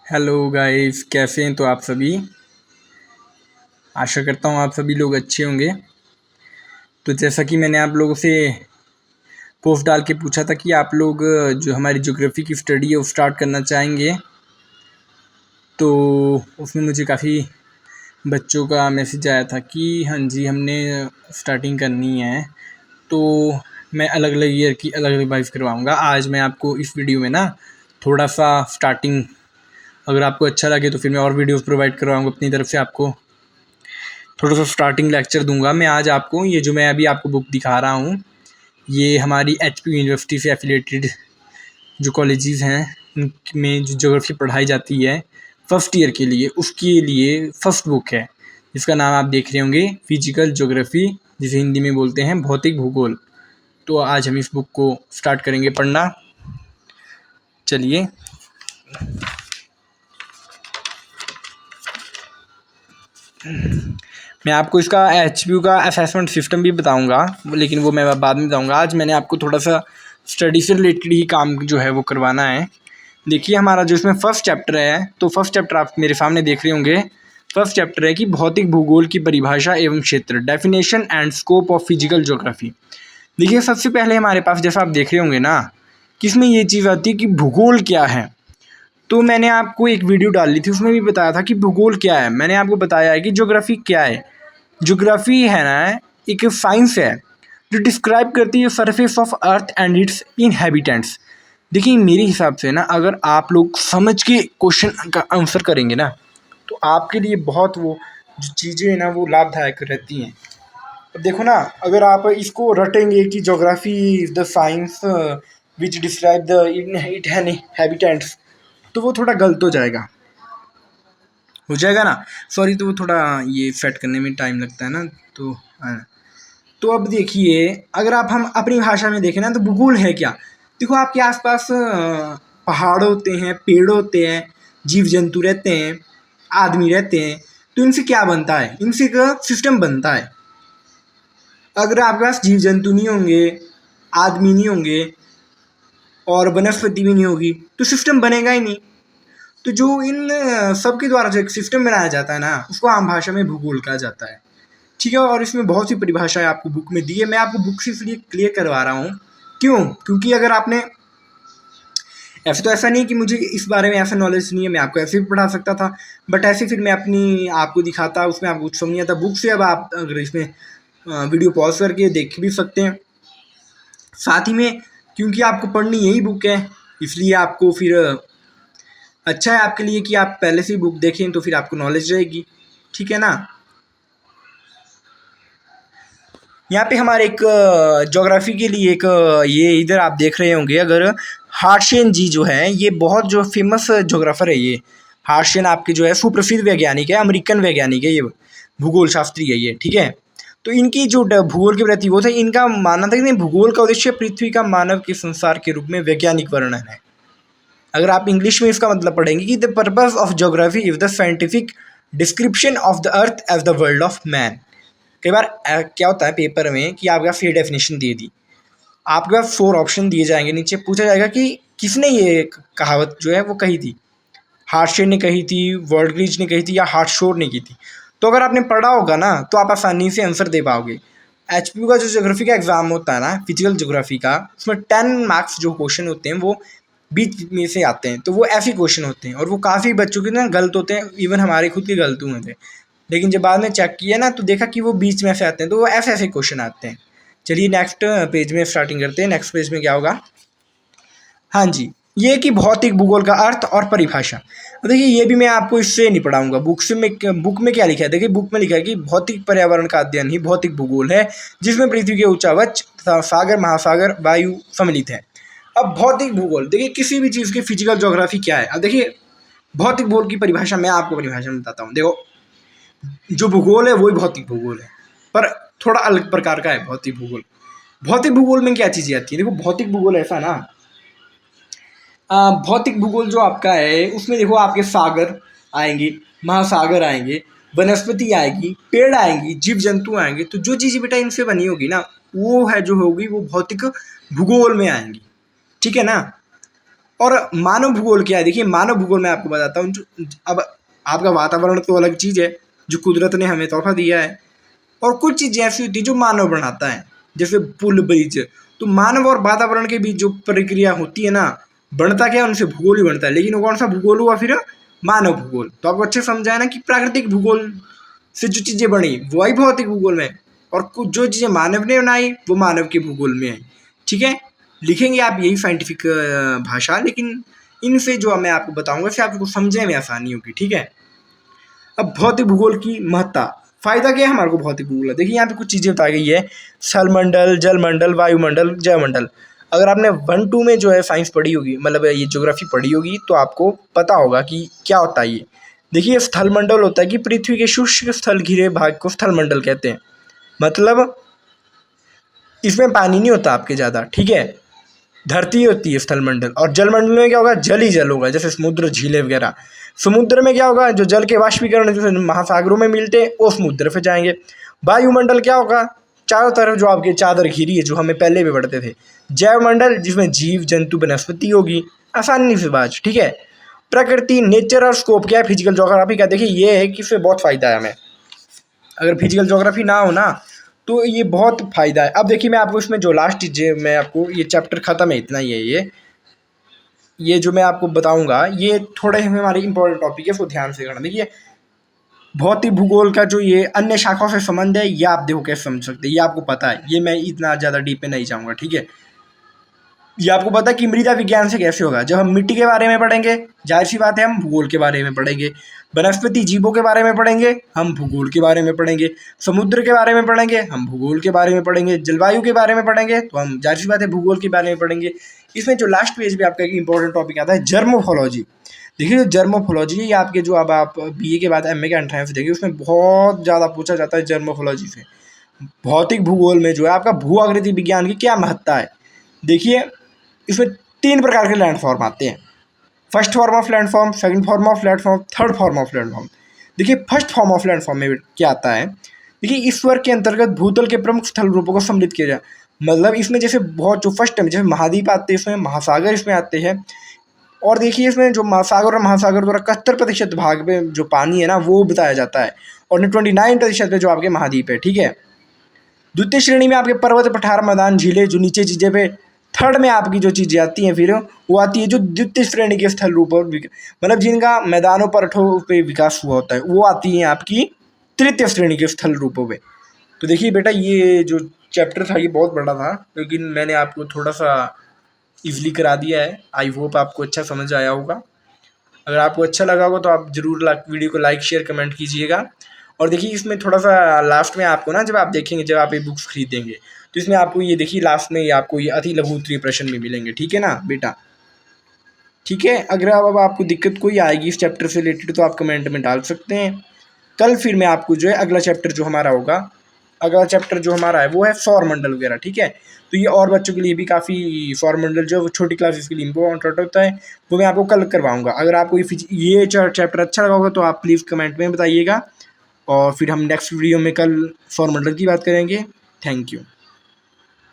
Hello guys, कैसे हैं? तो आप सभी, आशा करता हूँ आप सभी लोग अच्छे होंगे। तो जैसा कि मैंने आप लोगों से पोस्ट डाल के पूछा था कि आप लोग जो हमारी ज्योग्राफी की स्टडी है वो स्टार्ट करना चाहेंगे, तो उसमें मुझे काफ़ी बच्चों का मैसेज आया था कि हाँ जी, हमने स्टार्टिंग करनी है। तो मैं अलग अलग ईयर की अलग अलग वाइज करवाऊँगा। आज मैं आपको इस वीडियो में ना थोड़ा सा स्टार्टिंग, अगर आपको अच्छा लगे तो फिर मैं और वीडियोस प्रोवाइड करवाऊँगा अपनी तरफ से। आपको थोड़ा सा स्टार्टिंग लेक्चर दूंगा मैं आज आपको। ये जो मैं अभी आपको बुक दिखा रहा हूँ, ये हमारी एचपी यूनिवर्सिटी से एफिलेटेड जो कॉलेजेस हैं उनमें जो ज्योग्राफी पढ़ाई जाती है फर्स्ट ईयर के लिए, उसके लिए फर्स्ट बुक है, जिसका नाम आप देख रहे होंगे फिजिकल ज्योग्राफी, जिसे हिंदी में बोलते हैं भौतिक भूगोल। तो आज हम इस बुक को स्टार्ट करेंगे पढ़ना। चलिए, मैं आपको इसका एचपीयू का असेसमेंट सिस्टम भी बताऊंगा, लेकिन वो मैं बाद में बताऊंगा। आज मैंने आपको थोड़ा सा स्टडी से रिलेटेड ही काम जो है वो करवाना है। देखिए, हमारा जो इसमें फर्स्ट चैप्टर है, तो फर्स्ट चैप्टर आप मेरे सामने देख रहे होंगे। फर्स्ट चैप्टर है कि भौतिक भूगोल की परिभाषा एवं क्षेत्र, definition and scope of physical geography. देखिए, सबसे पहले हमारे पास, जैसा आप देख रहे होंगे ना, कि इसमें ये चीज़ आती है कि भूगोल क्या है। तो मैंने आपको एक वीडियो डाली थी, उसमें भी बताया था कि भूगोल क्या है। मैंने आपको बताया है कि ज्योग्राफी क्या है। ज्योग्राफी है ना, एक साइंस है जो डिस्क्राइब करती है surface of earth and it's inhabitants. देखिए, मेरे हिसाब से ना, अगर आप लोग समझ के क्वेश्चन का आंसर करेंगे ना, तो आपके लिए बहुत वो जो चीज़ें हैं ना वो लाभदायक रहती हैं। अब देखो ना, अगर आप इसको रटेंगे कि geography is the science which describe the it habitants, तो वो थोड़ा गलत हो जाएगा ना। सॉरी, तो वो थोड़ा ये सेट करने में टाइम लगता है ना, तो हाँ। तो अब देखिए, अगर हम अपनी भाषा में देखें ना, तो भूगोल है क्या। देखो, आपके आसपास पहाड़ होते हैं, पेड़ होते हैं, जीव जंतु रहते हैं, आदमी रहते हैं। तो इनसे क्या बनता है? इनसे एक सिस्टम बनता है। अगर आपके पास जीव जंतु नहीं होंगे, आदमी नहीं होंगे और वनस्पति भी नहीं होगी, तो सिस्टम बनेगा ही नहीं। तो जो इन सबके द्वारा जो एक सिस्टम बनाया जाता है ना, उसको आम भाषा में भूगोल कहा जाता है। ठीक है, और इसमें बहुत सी परिभाषाएं आपको बुक में दी है। मैं आपको बुक से इसलिए क्लियर करवा रहा हूँ। क्यों? क्योंकि अगर आपने ऐसे, तो ऐसा नहीं कि मुझे इस बारे में ऐसा नॉलेज नहीं है, मैं आपको ऐसे भी पढ़ा सकता था, बट ऐसे फिर मैं अपनी आपको दिखाता, उसमें आपको कुछ समझ नहीं आता बुक से। अब आप अगर इसमें वीडियो पॉज करके देख भी सकते हैं साथ ही में, क्योंकि आपको पढ़नी यही बुक है, इसलिए आपको फिर अच्छा है आपके लिए कि आप पहले से ही बुक देखें, तो फिर आपको नॉलेज रहेगी। ठीक है ना। यहाँ पे हमारे एक ज्योग्राफी के लिए एक ये इधर आप देख रहे होंगे, अगर हार्शेन जी जो है, ये बहुत जो फेमस ज्योग्राफर है। ये हार्शेन आपके जो है सुप्रसिद्ध वैज्ञानिक है, अमेरिकन वैज्ञानिक है, ये भूगोल शास्त्री है ये। ठीक है, तो इनकी जो भूगोल के प्रति वो थे, इनका मानना था कि भूगोल का उद्देश्य पृथ्वी का मानव के संसार के रूप में वैज्ञानिक वर्णन है। अगर आप इंग्लिश में इसका मतलब पढ़ेंगे कि the purpose of geography is the scientific description of the earth as the world of man. कई बार क्या होता है पेपर में कि आपके पास 4 डेफिनेशन दे दी, आपके पास 4 ऑप्शन दिए जाएंगे, नीचे पूछा जाएगा कि किसने ये कहावत जो है वो कही थी। हार्शेन ने कही थी, वर्ल्डग्रीज ने कही थी, या हार्टशोर ने की थी। तो अगर आपने पढ़ा होगा ना, तो आप आसानी से आंसर दे पाओगे। एचपीयू का जो ज्योग्राफी का एग्जाम होता है ना, फिजिकल ज्योग्राफी का, उसमें 10 मार्क्स जो क्वेश्चन होते हैं वो बीच में से आते हैं। तो वो ऐसे क्वेश्चन होते हैं, और वो काफ़ी बच्चों के ना गलत होते हैं, इवन हमारे खुद के गलत हुए थे। लेकिन जब बाद में चेक किया ना, तो देखा कि वो बीच में से आते हैं, तो वो ऐसे ऐसे क्वेश्चन आते हैं। चलिए नेक्स्ट पेज में स्टार्टिंग करते हैं। नेक्स्ट पेज में क्या होगा? हाँ जी, ये कि भौतिक भूगोल का अर्थ और परिभाषा। देखिए, ये भी मैं आपको इससे नहीं पढ़ाऊंगा, बुक में क्या लिखा है। देखिए, बुक में लिखा है कि भौतिक पर्यावरण का अध्ययन ही भौतिक भूगोल है, जिसमें पृथ्वी के उच्चावच तथा सागर, महासागर, वायु सम्मिलित है। अब भौतिक भूगोल, देखिए किसी भी चीज़ की फिजिकल ज्योग्राफी क्या है। अब देखिए, भौतिक भूगोल की परिभाषा मैं आपको परिभाषा में बताता हूँ। देखो, जो भूगोल है वही भौतिक भूगोल है, पर थोड़ा अलग प्रकार का है भौतिक भूगोल। भौतिक भूगोल में क्या चीज़ें आती है? देखो, भौतिक भूगोल ऐसा ना, भौतिक भूगोल जो आपका है, उसमें देखो आपके सागर आएंगे, महासागर आएंगे, वनस्पति आएगी, पेड़ आएंगी, जीव जंतु आएंगे। तो जो चीज़ें बेटा इनसे बनी होगी ना, वो है जो होगी वो भौतिक भूगोल में आएंगी। ठीक है ना। और मानव भूगोल क्या है, देखिए मानव भूगोल मैं आपको बताता हूँ। अब आपका वातावरण तो अलग चीज़ है जो कुदरत ने हमें तोहफा दिया है, और कुछ चीज़ें ऐसी होती है जो मानव बनाता है, जैसे पुल ब्रिज। तो मानव और वातावरण के बीच जो प्रक्रिया होती है ना, बनता क्या है, उनसे भूगोल ही बनता है। लेकिन वो कौन सा भूगोल हुआ फिर, मानव भूगोल। तो आपको अच्छे समझा है ना कि प्राकृतिक भूगोल से जो चीज़ें बनी वही भौतिक भूगोल में, और कुछ जो चीज़ें मानव ने बनाई वो मानव के भूगोल में आई। ठीक है, लिखेंगे आप यही साइंटिफिक भाषा, लेकिन इनसे जो मैं आपको बताऊंगा इससे आपको समझने में आसानी होगी। ठीक है, अब भौतिक भूगोल की महत्ता, फायदा क्या है हमारे को भौतिक भूगोल। देखिए यहाँ पे कुछ चीज़ें बताई गई है, स्थलमंडल, जलमंडल, वायुमंडल, जयमंडल। अगर आपने 1-2 में जो है साइंस पढ़ी होगी, मतलब ये ज्योग्राफी पढ़ी होगी, तो आपको पता होगा कि क्या होता है ये। देखिए स्थलमंडल होता है कि पृथ्वी के शुष्क स्थल घिरे भाग को स्थलमंडल कहते हैं। मतलब इसमें पानी नहीं होता आपके ज़्यादा, ठीक है, धरती होती है स्थलमंडल। और जलमंडल में क्या होगा, जल ही जल होगा, जैसे समुद्र, झीलें वगैरह। समुद्र में क्या होगा, जो जल के वाष्पीकरण जैसे महासागरों में मिलते हैं वो समुद्र पे जाएंगे। वायुमंडल क्या होगा, चारों तरफ जो आपकी चादर घिरी है, जो हमें पहले भी पढ़ते थे। जैवमंडल, जिसमें जीव जंतु वनस्पति होगी, आसानी से बात। ठीक है, प्रकृति, नेचर और स्कोप क्या है, फिजिकल ज्योग्राफी का। देखिए ये है कि इससे बहुत फायदा है हमें, अगर फिजिकल ज्योग्राफी ना हो ना तो ये बहुत फ़ायदा है। अब देखिए मैं आपको इसमें जो लास्ट चीज़ मैं आपको, ये चैप्टर ख़त्म है, इतना ही है ये जो मैं आपको बताऊंगा ये थोड़े हमारे इंपॉर्टेंट टॉपिक है, इसको ध्यान से करना। देखिए भौतिक भूगोल का जो ये अन्य शाखाओं से संबंध है, ये आप देखो कैसे समझ सकते हैं, ये आपको पता है, ये मैं इतना ज़्यादा डीप में नहीं जाऊँगा। ठीक है, ये आपको पता है कि मृदा विज्ञान से कैसे होगा, जब हम मिट्टी के बारे में पढ़ेंगे जाहिर सी बात है हम भूगोल के बारे में पढ़ेंगे। वनस्पति जीवों के बारे में पढ़ेंगे, हम भूगोल के बारे में पढ़ेंगे। समुद्र के बारे में पढ़ेंगे, हम भूगोल के बारे में पढ़ेंगे। जलवायु के बारे में पढ़ेंगे तो हम जाहिर सी बात है भूगोल के बारे में पढ़ेंगे। इसमें जो लास्ट पेज पे आपका एक इंपॉर्टेंट टॉपिक आता है, जर्मोफोलॉजी। देखिए जो जर्मोफोलॉजी है, ये आपके जो अब आप BA के बाद MA के एंट्रेंस देंगे उसमें बहुत ज़्यादा पूछा जाता है जर्मोफोलॉजी से। भौतिक भूगोल में जो है आपका भू आकृति विज्ञान की क्या महत्ता है। देखिए इसमें 3 प्रकार के लैंडफॉर्म आते हैं, first form of landform, second form of landform, third form of landform. देखिए फर्स्ट फॉर्म ऑफ लैंडफॉर्म में क्या आता है, देखिए इस वर्ग के अंतर्गत भूतल के प्रमुख स्थल रूपों को सम्मिलित किया जाए। मतलब इसमें जैसे बहुत जो फर्स्ट टाइम जैसे महाद्वीप आते हैं, इसमें महासागर इसमें आते हैं। और देखिए इसमें जो महासागर और महासागर द्वारा 71% भाग में जो पानी है ना वो बताया जाता है, और 29% पे जो आपके महाद्वीप है। ठीक है, द्वितीय श्रेणी में आपके पर्वत, पठार, मैदान, झीलें, जो नीचे चीज़ें पे। थर्ड में आपकी जो चीज़ें आती हैं फिर वो आती है जो द्वितीय श्रेणी के स्थल रूप और मतलब जिनका मैदानों पर पे विकास हुआ होता है, वो आती हैं आपकी तृतीय श्रेणी के स्थल रूपों पे। तो देखिए बेटा ये जो चैप्टर था ये बहुत बड़ा था, लेकिन मैंने आपको थोड़ा सा इजली करा दिया है। आई होप आपको अच्छा समझ आया होगा। अगर आपको अच्छा लगा होगा तो आप ज़रूर वीडियो को लाइक, शेयर, कमेंट कीजिएगा। और देखिए इसमें थोड़ा सा लास्ट में आपको ना, जब आप देखेंगे, जब आप ये बुक्स खरीदेंगे तो इसमें आपको ये देखिए लास्ट में ये आपको ये अति लघु उत्तरीय प्रश्न भी मिलेंगे। ठीक है ना बेटा, ठीक है। अगर अब आपको दिक्कत कोई आएगी इस चैप्टर से रिलेटेड तो आप कमेंट में डाल सकते हैं। कल फिर मैं आपको जो है अगला चैप्टर जो हमारा होगा, अगला चैप्टर जो हमारा है वो है सौरमंडल वगैरह। ठीक है, तो ये और बच्चों के लिए भी काफ़ी सौरमंडल जो छोटी क्लासेस के लिए इम्पोर्टेंट होता है वो मैं आपको कल करवाऊंगा। अगर आपको ये चैप्टर अच्छा लगा होगा तो आप प्लीज़ कमेंट में बताइएगा, और फिर हम नेक्स्ट वीडियो में कल सौरमंडल की बात करेंगे। Thank you.